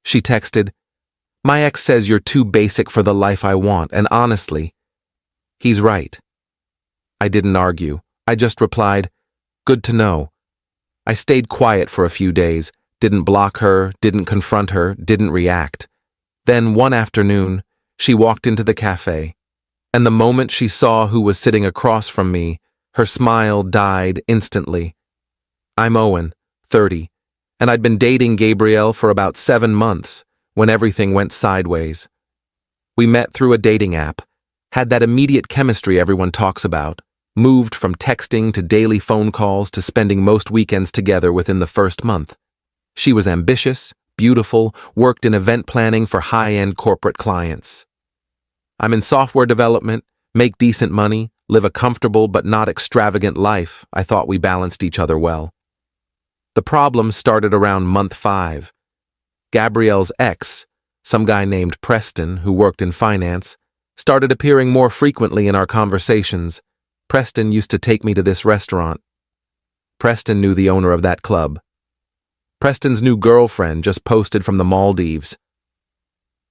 She texted, "My ex says you're too basic for the life I want, and honestly, he's right." I didn't argue. I just replied, "Good to know." I stayed quiet for a few days, didn't block her, didn't confront her, didn't react. Then one afternoon, she walked into the cafe, and the moment she saw who was sitting across from me, her smile died instantly. I'm Owen, 30, and I'd been dating Gabrielle for about 7 months when everything went sideways. We met through a dating app, had that immediate chemistry everyone talks about, moved from texting to daily phone calls to spending most weekends together within the first month. She was ambitious, beautiful, worked in event planning for high-end corporate clients. I'm in software development, make decent money, live a comfortable but not extravagant life. I thought we balanced each other well. The problem started around month 5. Gabrielle's ex, some guy named Preston who worked in finance, started appearing more frequently in our conversations. Preston used to take me to this restaurant. Preston knew the owner of that club. Preston's new girlfriend just posted from the Maldives.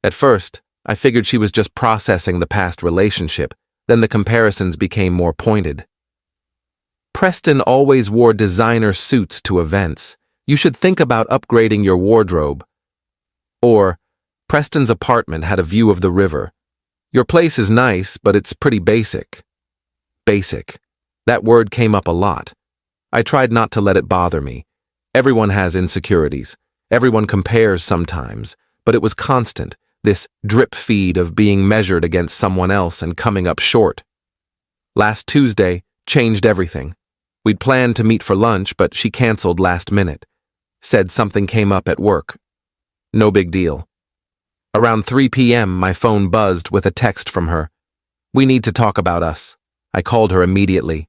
At first, I figured she was just processing the past relationship, then the comparisons became more pointed. Preston always wore designer suits to events. You should think about upgrading your wardrobe. Or, Preston's apartment had a view of the river. Your place is nice, but it's pretty basic. Basic. That word came up a lot. I tried not to let it bother me. Everyone has insecurities. Everyone compares sometimes, but it was constant, this drip feed of being measured against someone else and coming up short. Last Tuesday changed everything. We'd planned to meet for lunch, but she canceled last minute. Said something came up at work. No big deal. Around 3 p.m., my phone buzzed with a text from her. "We need to talk about us." I called her immediately.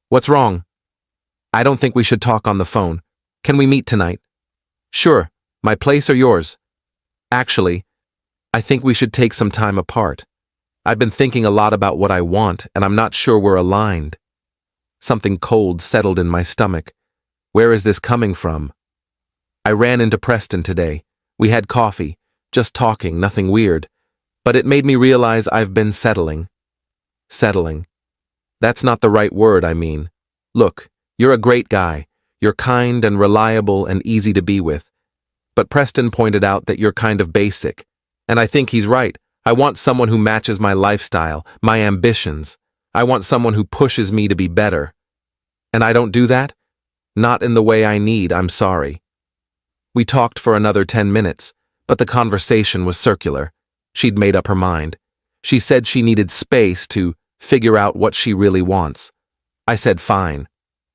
"What's wrong?" "I don't think we should talk on the phone. Can we meet tonight?" "Sure. My place or yours?" "Actually, I think we should take some time apart. I've been thinking a lot about what I want, and I'm not sure we're aligned." Something cold settled in my stomach. Where is this coming from? I ran into Preston today. We had coffee, just talking, nothing weird. But it made me realize I've been settling. Settling. That's not the right word, I mean. Look, you're a great guy. You're kind and reliable and easy to be with. But Preston pointed out that you're kind of basic. And I think he's right. I want someone who matches my lifestyle, my ambitions. I want someone who pushes me to be better. And I don't do that? Not in the way I need, I'm sorry. We talked for another 10 minutes, but the conversation was circular. She'd made up her mind. She said she needed space to figure out what she really wants. I said fine.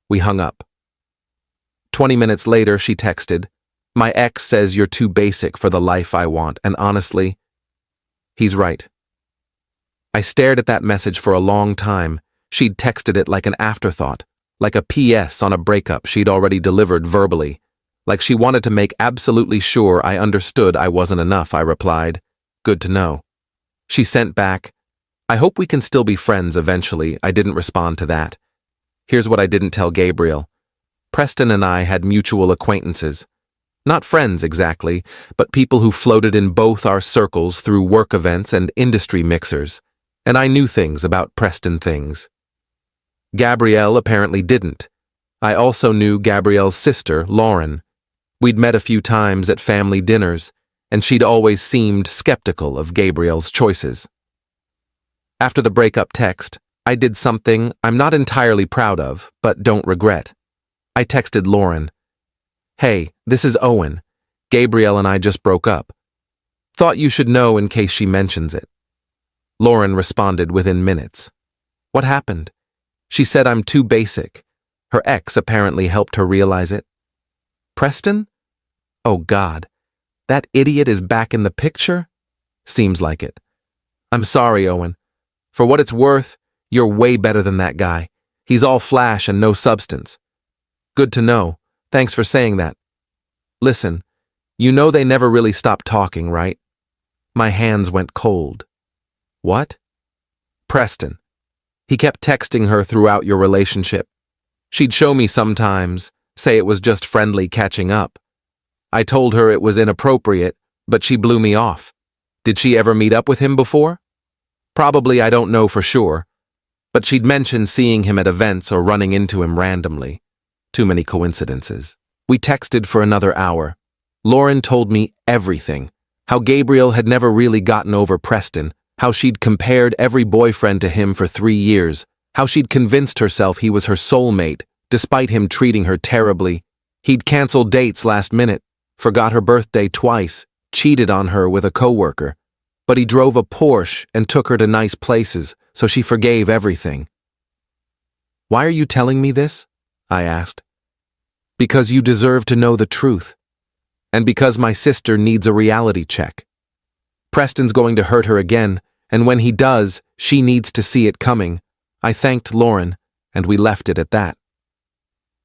We hung up. 20 minutes later, she texted, "My ex says you're too basic for the life I want, and honestly, he's right." I stared at that message for a long time. She'd texted it like an afterthought, like a PS on a breakup she'd already delivered verbally. Like she wanted to make absolutely sure I understood I wasn't enough, I replied. "Good to know." She sent back, "I hope we can still be friends eventually." I didn't respond to that. Here's what I didn't tell Gabriel. Preston and I had mutual acquaintances. Not friends exactly, but people who floated in both our circles through work events and industry mixers. And I knew things about Preston things. Gabrielle apparently didn't. I also knew Gabrielle's sister, Lauren. We'd met a few times at family dinners, and she'd always seemed skeptical of Gabrielle's choices. After the breakup text, I did something I'm not entirely proud of, but don't regret. I texted Lauren, "Hey, this is Owen. Gabrielle and I just broke up. Thought you should know in case she mentions it." Lauren responded within minutes. "What happened?" She said I'm too basic. Her ex apparently helped her realize it. Preston? Oh God, that idiot is back in the picture? Seems like it. I'm sorry, Owen. For what it's worth, you're way better than that guy. He's all flash and no substance. Good to know. Thanks for saying that. Listen, you know they never really stopped talking, right? My hands went cold. What? Preston. He kept texting her throughout your relationship. She'd show me sometimes, say it was just friendly catching up. I told her it was inappropriate, But she blew me off. Did she ever meet up with him before? Probably, I don't know for sure. But she'd mentioned seeing him at events or running into him randomly. Too many coincidences. We texted for another hour. Lauren told me everything. How Gabriel had never really gotten over Preston, how she'd compared every boyfriend to him for 3 years, how she'd convinced herself he was her soulmate, despite him treating her terribly. He'd canceled dates last minute, forgot her birthday twice, cheated on her with a coworker. But he drove a Porsche and took her to nice places, so she forgave everything. Why are you telling me this? I asked. Because you deserve to know the truth. And because my sister needs a reality check. Preston's going to hurt her again, and when he does, she needs to see it coming. I thanked Lauren, and we left it at that.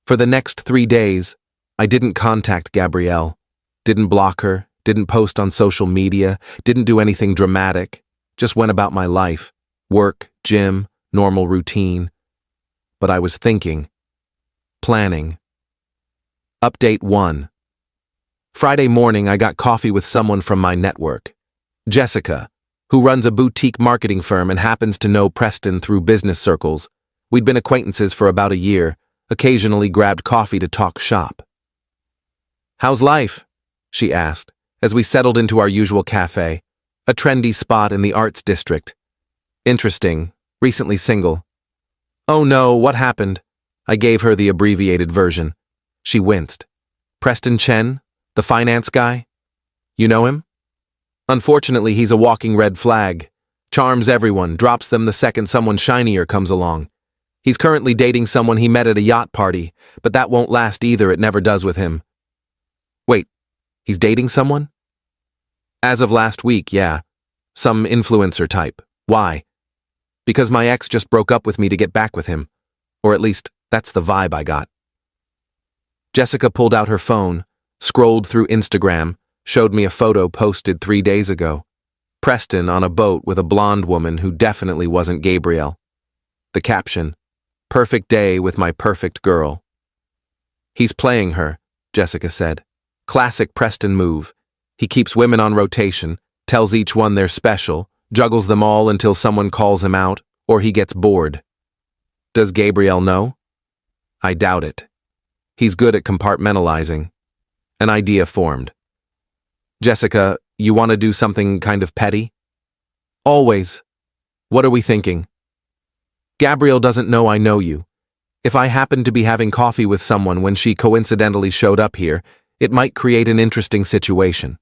For the next 3 days, I didn't contact Gabrielle, didn't block her, didn't post on social media, didn't do anything dramatic, just went about my life, work, gym, normal routine. But I was thinking, planning. Update 1. Friday morning, I got coffee with someone from my network, Jessica, who runs a boutique marketing firm and happens to know Preston through business circles. We'd been acquaintances for about a year, occasionally grabbed coffee to talk shop. How's life? She asked, as we settled into our usual cafe, a trendy spot in the arts district. Interesting, recently single. Oh no, what happened? I gave her the abbreviated version. She winced. Preston Chen, the finance guy? You know him? Unfortunately, he's a walking red flag. Charms everyone, drops them the second someone shinier comes along. He's currently dating someone he met at a yacht party, but that won't last either, it never does with him. Wait, he's dating someone? As of last week, yeah. Some influencer type. Why? Because my ex just broke up with me to get back with him. Or at least, that's the vibe I got. Jessica pulled out her phone, scrolled through Instagram, showed me a photo posted 3 days ago. Preston on a boat with a blonde woman who definitely wasn't Gabrielle. The caption, "Perfect day with my perfect girl." He's playing her, Jessica said. Classic Preston move. He keeps women on rotation, tells each one they're special, juggles them all until someone calls him out, or he gets bored. Does Gabriel know? I doubt it. He's good at compartmentalizing. An idea formed. Jessica, you want to do something kind of petty? Always. What are we thinking? Gabrielle doesn't know I know you. If I happened to be having coffee with someone when she coincidentally showed up here, it might create an interesting situation.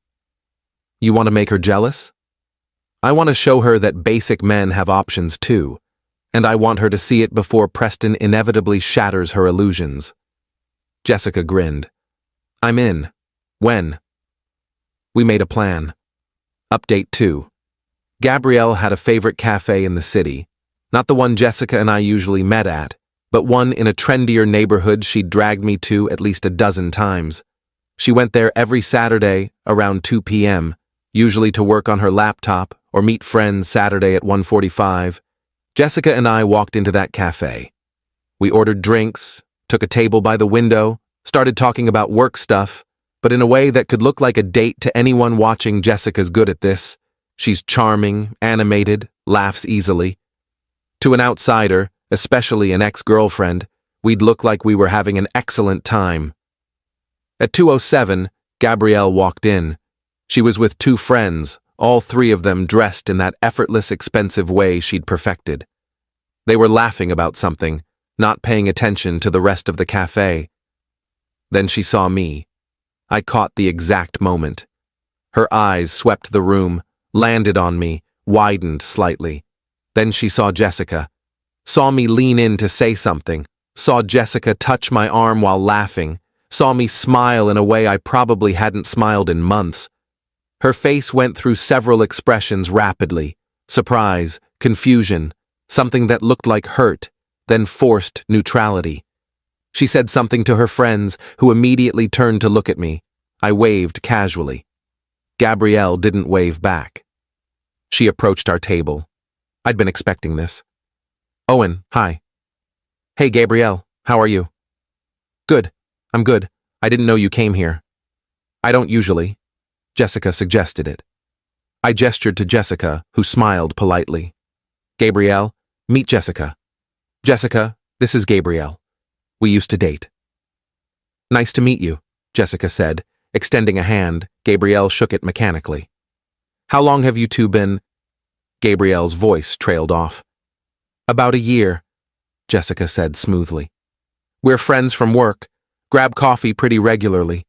You want to make her jealous? I want to show her that basic men have options too, and I want her to see it before Preston inevitably shatters her illusions. Jessica grinned. I'm in. When? We made a plan. Update 2. Gabrielle had a favorite cafe in the city. Not the one Jessica and I usually met at, but one in a trendier neighborhood she'd dragged me to at least a dozen times. She went there every Saturday around 2 p.m., usually to work on her laptop or meet friends Saturday at 1:45. Jessica and I walked into that cafe. We ordered drinks, took a table by the window, started talking about work stuff, but in a way that could look like a date to anyone watching. Jessica's good at this. She's charming, animated, laughs easily. To an outsider, especially an ex-girlfriend, we'd look like we were having an excellent time. At 2:07, Gabrielle walked in. She was with 2 friends, all 3 of them dressed in that effortless, expensive way she'd perfected. They were laughing about something, not paying attention to the rest of the cafe. Then she saw me. I caught the exact moment. Her eyes swept the room, landed on me, widened slightly. Then she saw Jessica. Saw me lean in to say something. Saw Jessica touch my arm while laughing. Saw me smile in a way I probably hadn't smiled in months. Her face went through several expressions rapidly. Surprise, confusion, something that looked like hurt, then forced neutrality. She said something to her friends, who immediately turned to look at me. I waved casually. Gabrielle didn't wave back. She approached our table. I'd been expecting this. Owen, hi. Hey, Gabrielle, how are you? Good, I'm good. I didn't know you came here. I don't usually. Jessica suggested it. I gestured to Jessica, who smiled politely. Gabrielle, meet Jessica. Jessica, this is Gabrielle. We used to date. Nice to meet you, Jessica said, extending a hand. Gabrielle shook it mechanically. How long have you two been? Gabrielle's voice trailed off. About a year, Jessica said smoothly. We're friends from work, grab coffee pretty regularly.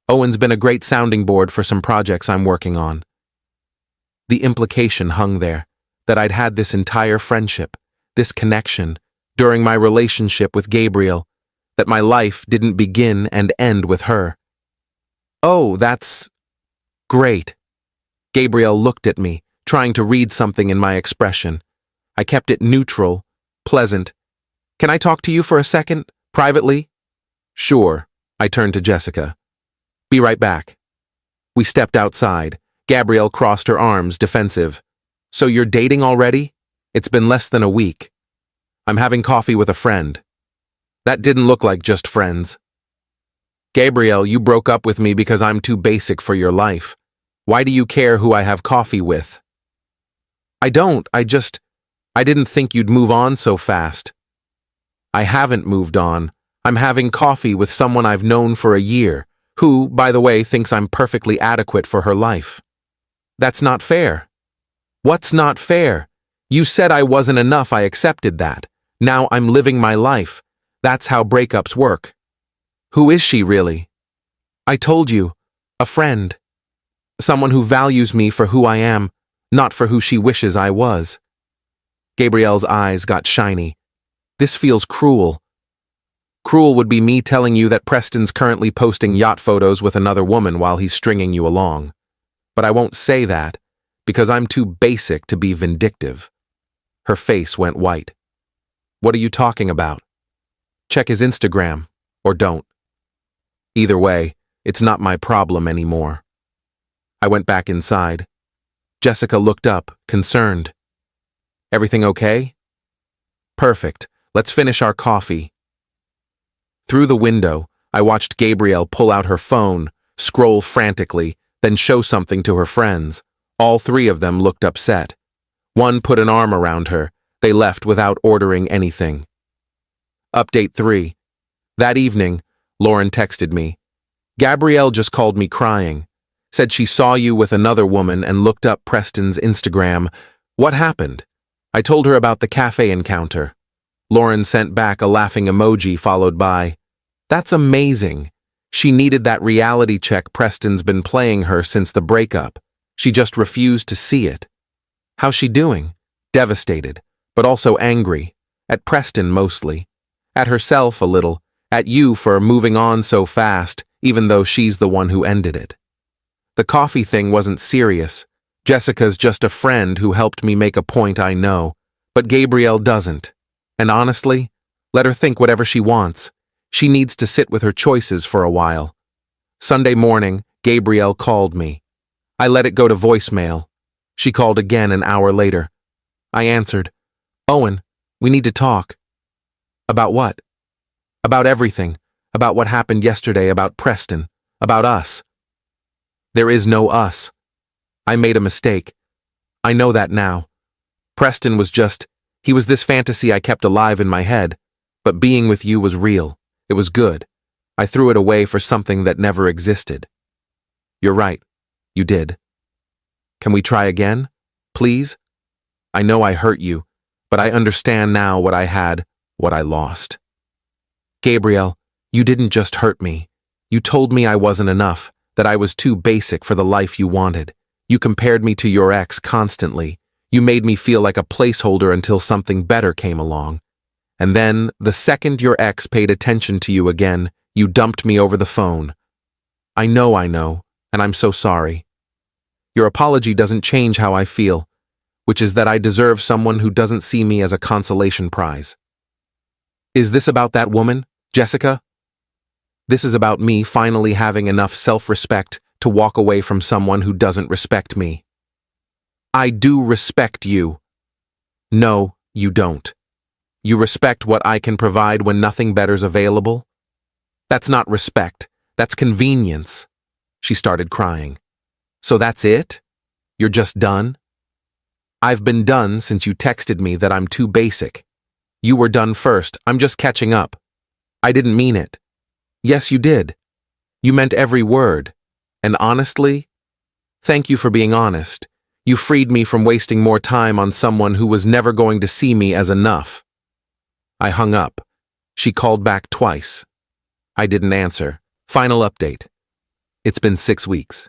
Owen's been a great sounding board for some projects I'm working on. The implication hung there, that I'd had this entire friendship, this connection, during my relationship with Gabriel, that my life didn't begin and end with her. Oh, that's great. Gabriel looked at me, trying to read something in my expression. I kept it neutral, pleasant. Can I talk to you for a second, privately? Sure, I turned to Jessica. Be right back. We stepped outside. Gabrielle crossed her arms, defensive. So you're dating already? It's been less than a week. I'm having coffee with a friend. That didn't look like just friends. Gabrielle, you broke up with me because I'm too basic for your life. Why do you care who I have coffee with? I don't, I didn't think you'd move on so fast. I haven't moved on. I'm having coffee with someone I've known for a year, who, by the way, thinks I'm perfectly adequate for her life. That's not fair. What's not fair? You said I wasn't enough, I accepted that. Now I'm living my life. That's how breakups work. Who is she really? I told you, a friend. Someone who values me for who I am, not for who she wishes I was. Gabrielle's eyes got shiny. This feels cruel. Cruel would be me telling you that Preston's currently posting yacht photos with another woman while he's stringing you along. But I won't say that, because I'm too basic to be vindictive. Her face went white. What are you talking about? Check his Instagram, or don't. Either way, it's not my problem anymore. I went back inside. Jessica looked up, concerned. Everything okay? Perfect. Let's finish our coffee. Through the window, I watched Gabrielle pull out her phone, scroll frantically, then show something to her friends. All three of them looked upset. One put an arm around her. They left without ordering anything. Update 3. That evening, Lauren texted me. Gabrielle just called me crying. Said she saw you with another woman and looked up Preston's Instagram. What happened? I told her about the cafe encounter. Lauren sent back a laughing emoji followed by, That's amazing. She needed that reality check Preston's been playing her since the breakup. She just refused to see it. How's she doing? Devastated, but also angry. At Preston mostly. At herself a little. At you for moving on so fast, even though she's the one who ended it. The coffee thing wasn't serious. Jessica's just a friend who helped me make a point I know, but Gabrielle doesn't. And honestly, let her think whatever she wants. She needs to sit with her choices for a while. Sunday morning, Gabrielle called me. I let it go to voicemail. She called again an hour later. I answered, Owen, we need to talk. About what? About everything. About what happened yesterday, about Preston. About us. There is no us. I made a mistake. I know that now. Preston was he was this fantasy I kept alive in my head. But being with you was real. It was good. I threw it away for something that never existed. You're right. You did. Can we try again? Please? I know I hurt you, but I understand now what I had, what I lost. Gabrielle, you didn't just hurt me. You told me I wasn't enough, that I was too basic for the life you wanted. You compared me to your ex constantly. You made me feel like a placeholder until something better came along. And then, the second your ex paid attention to you again, you dumped me over the phone. I know, and I'm so sorry. Your apology doesn't change how I feel, which is that I deserve someone who doesn't see me as a consolation prize. Is this about that woman, Jessica? This is about me finally having enough self-respect to walk away from someone who doesn't respect me. I do respect you. No, you don't. You respect what I can provide when nothing better's available? That's not respect. That's convenience. She started crying. So that's it? You're just done? I've been done since you texted me that I'm too basic. You were done first. I'm just catching up. I didn't mean it. Yes, you did. You meant every word. And honestly, thank you for being honest. You freed me from wasting more time on someone who was never going to see me as enough. I hung up. She called back twice. I didn't answer. Final update. It's been 6 weeks.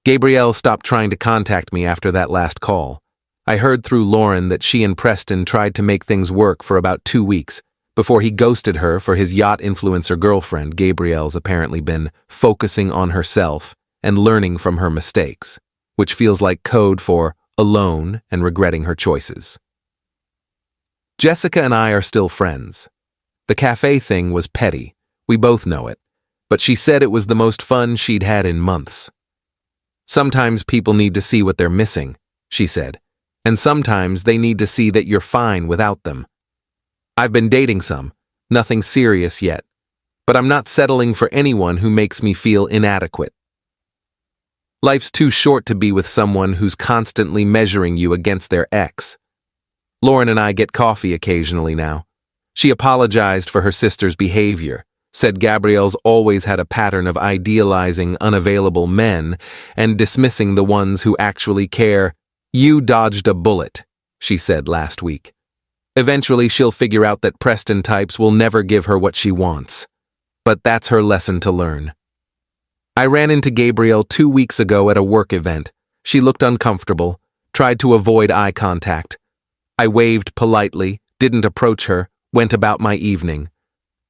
Gabrielle stopped trying to contact me after that last call. I heard through Lauren that she and Preston tried to make things work for about 2 weeks before he ghosted her for his yacht influencer girlfriend. Gabrielle's apparently been focusing on herself and learning from her mistakes, which feels like code for alone and regretting her choices. Jessica and I are still friends. The cafe thing was petty, we both know it, but she said it was the most fun she'd had in months. Sometimes people need to see what they're missing, she said, and sometimes they need to see that you're fine without them. I've been dating some, nothing serious yet, but I'm not settling for anyone who makes me feel inadequate. Life's too short to be with someone who's constantly measuring you against their ex. Lauren and I get coffee occasionally now. She apologized for her sister's behavior, said Gabrielle's always had a pattern of idealizing unavailable men and dismissing the ones who actually care. You dodged a bullet, she said last week. Eventually she'll figure out that Preston types will never give her what she wants. But that's her lesson to learn. I ran into Gabrielle 2 weeks ago at a work event. She looked uncomfortable, tried to avoid eye contact. I waved politely, didn't approach her, went about my evening.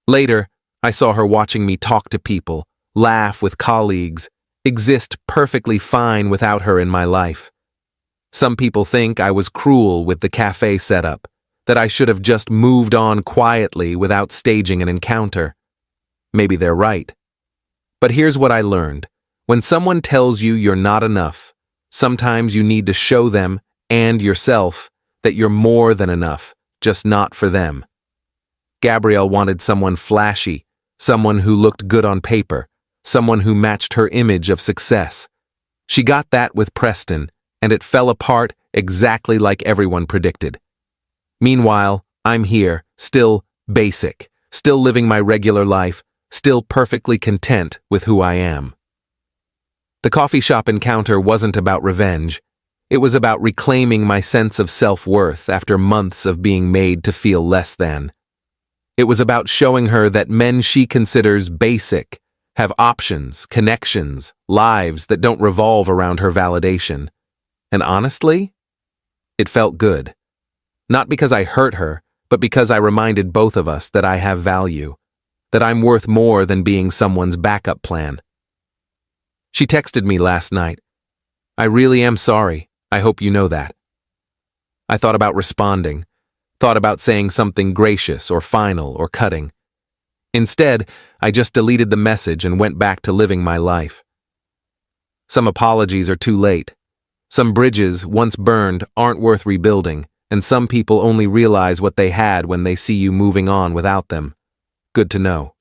Later, I saw her watching me talk to people, laugh with colleagues, exist perfectly fine without her in my life. Some people think I was cruel with the cafe setup, that I should have just moved on quietly without staging an encounter. Maybe they're right. But here's what I learned. When someone tells you you're not enough, sometimes you need to show them and yourself that you're more than enough, just not for them. Gabrielle wanted someone flashy, someone who looked good on paper, someone who matched her image of success. She got that with Preston, and it fell apart exactly like everyone predicted. Meanwhile, I'm here, still basic, still living my regular life, still perfectly content with who I am. The coffee shop encounter wasn't about revenge. It was about reclaiming my sense of self-worth after months of being made to feel less than. It was about showing her that men she considers basic have options, connections, lives that don't revolve around her validation. And honestly, it felt good. Not because I hurt her, but because I reminded both of us that I have value, that I'm worth more than being someone's backup plan. She texted me last night. I really am sorry. I hope you know that. I thought about responding, thought about saying something gracious or final or cutting. Instead, I just deleted the message and went back to living my life. Some apologies are too late. Some bridges, once burned, aren't worth rebuilding, and some people only realize what they had when they see you moving on without them. Good to know.